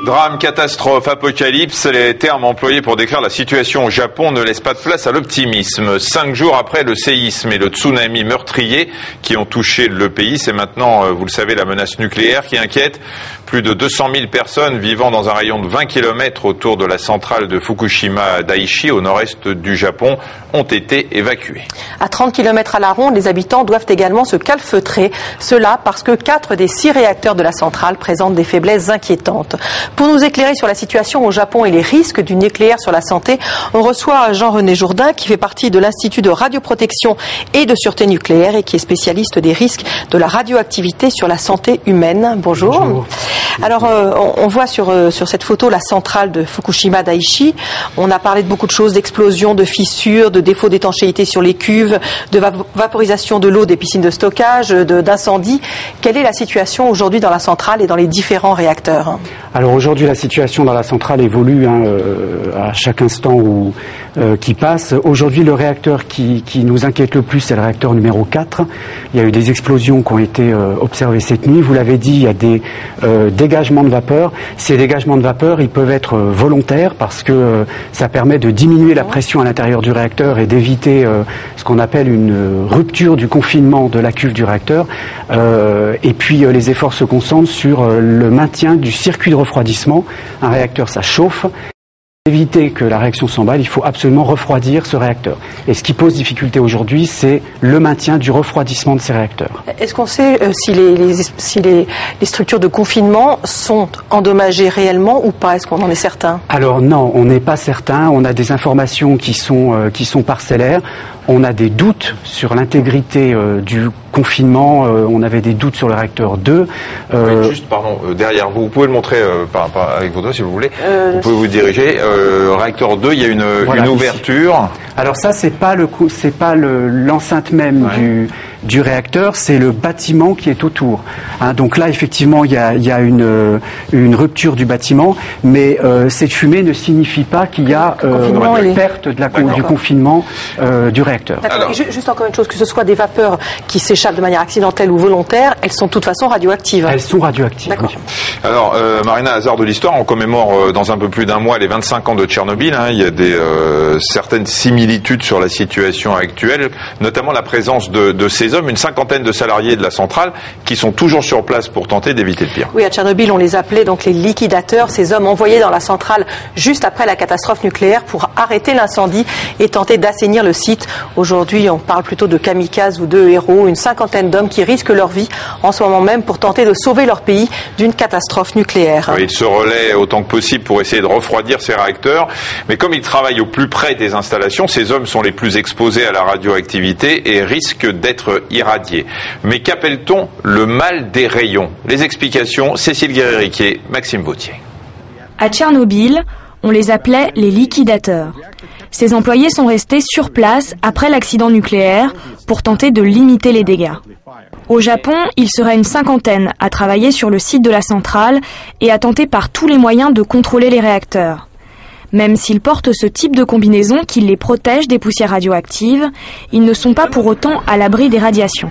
Drame, catastrophe, apocalypse, les termes employés pour décrire la situation au Japon ne laissent pas de place à l'optimisme. 5 jours après le séisme et le tsunami meurtrier qui ont touché le pays, c'est maintenant, vous le savez, la menace nucléaire qui inquiète. Plus de 200 000 personnes vivant dans un rayon de 20 km autour de la centrale de Fukushima Daiichi, au nord-est du Japon, ont été évacuées. À 30 km à la ronde, les habitants doivent également se calfeutrer. Cela parce que 4 des 6 réacteurs de la centrale présentent des faiblesses inquiétantes. Pour nous éclairer sur la situation au Japon et les risques du nucléaire sur la santé, on reçoit Jean-René Jourdain qui fait partie de l'Institut de radioprotection et de sûreté nucléaire et qui est spécialiste des risques de la radioactivité sur la santé humaine. Bonjour. Bonjour. Alors, on voit sur cette photo la centrale de Fukushima Daiichi. On a parlé de beaucoup de choses, d'explosions, de fissures, de défauts d'étanchéité sur les cuves, de vaporisation de l'eau des piscines de stockage, d'incendies. Quelle est la situation aujourd'hui dans la centrale et dans les différents réacteurs? Alors aujourd'hui, la situation dans la centrale évolue à chaque instant qui passe. Aujourd'hui, le réacteur qui nous inquiète le plus, c'est le réacteur numéro 4. Il y a eu des explosions qui ont été observées cette nuit. Vous l'avez dit, il y a des dégagements de vapeur. Ces dégagements de vapeur, ils peuvent être volontaires parce que ça permet de diminuer la pression à l'intérieur du réacteur et d'éviter ce qu'on appelle une rupture du confinement de la cuve du réacteur. Et puis les efforts se concentrent sur le maintien du circuit de refroidissement. Un réacteur, ça chauffe. Pour éviter que la réaction s'emballe, il faut absolument refroidir ce réacteur. Et ce qui pose difficulté aujourd'hui, c'est le maintien du refroidissement de ces réacteurs. Est-ce qu'on sait si les structures de confinement sont endommagées réellement ou pas? Est-ce qu'on en est certain? Alors non, on n'est pas certain. On a des informations qui sont parcellaires. On a des doutes sur l'intégrité du confinement. On avait des doutes sur le réacteur 2. Juste, pardon, derrière vous, vous pouvez le montrer avec vos doigts si vous voulez. Vous pouvez vous diriger. Réacteur 2, il y a une ouverture. Ici. Alors ça, c'est pas l'enceinte même du réacteur, c'est le bâtiment qui est autour. Donc là, effectivement, il y a une rupture du bâtiment, mais cette fumée ne signifie pas qu'il y a une perte du confinement du réacteur. Alors, juste encore une chose, que ce soit des vapeurs qui s'échappent de manière accidentelle ou volontaire, elles sont de toute façon radioactives. Elles sont radioactives. D'accord. Oui. Alors, Marina, hasard de l'histoire, on commémore dans un peu plus d'un mois les 25 ans de Tchernobyl. Il y a certaines similitudes sur la situation actuelle, notamment la présence de ces hommes, une cinquantaine de salariés de la centrale qui sont toujours sur place pour tenter d'éviter le pire. Oui, à Tchernobyl, on les appelait donc les liquidateurs, ces hommes envoyés dans la centrale juste après la catastrophe nucléaire pour arrêter l'incendie et tenter d'assainir le site. Aujourd'hui, on parle plutôt de kamikazes ou de héros, une cinquantaine d'hommes qui risquent leur vie en ce moment même pour tenter de sauver leur pays d'une catastrophe nucléaire. Oui, ils se relaient autant que possible pour essayer de refroidir ces réacteurs, mais comme ils travaillent au plus près des installations, ces hommes sont les plus exposés à la radioactivité et risquent d'être irradiés. Mais qu'appelle-t-on le mal des rayons? Les explications, Cécile Guéry-Riquier, Maxime Vautier. À Tchernobyl, on les appelait les liquidateurs. Ces employés sont restés sur place après l'accident nucléaire pour tenter de limiter les dégâts. Au Japon, il serait une cinquantaine à travailler sur le site de la centrale et à tenter par tous les moyens de contrôler les réacteurs. Même s'ils portent ce type de combinaison qui les protège des poussières radioactives, ils ne sont pas pour autant à l'abri des radiations.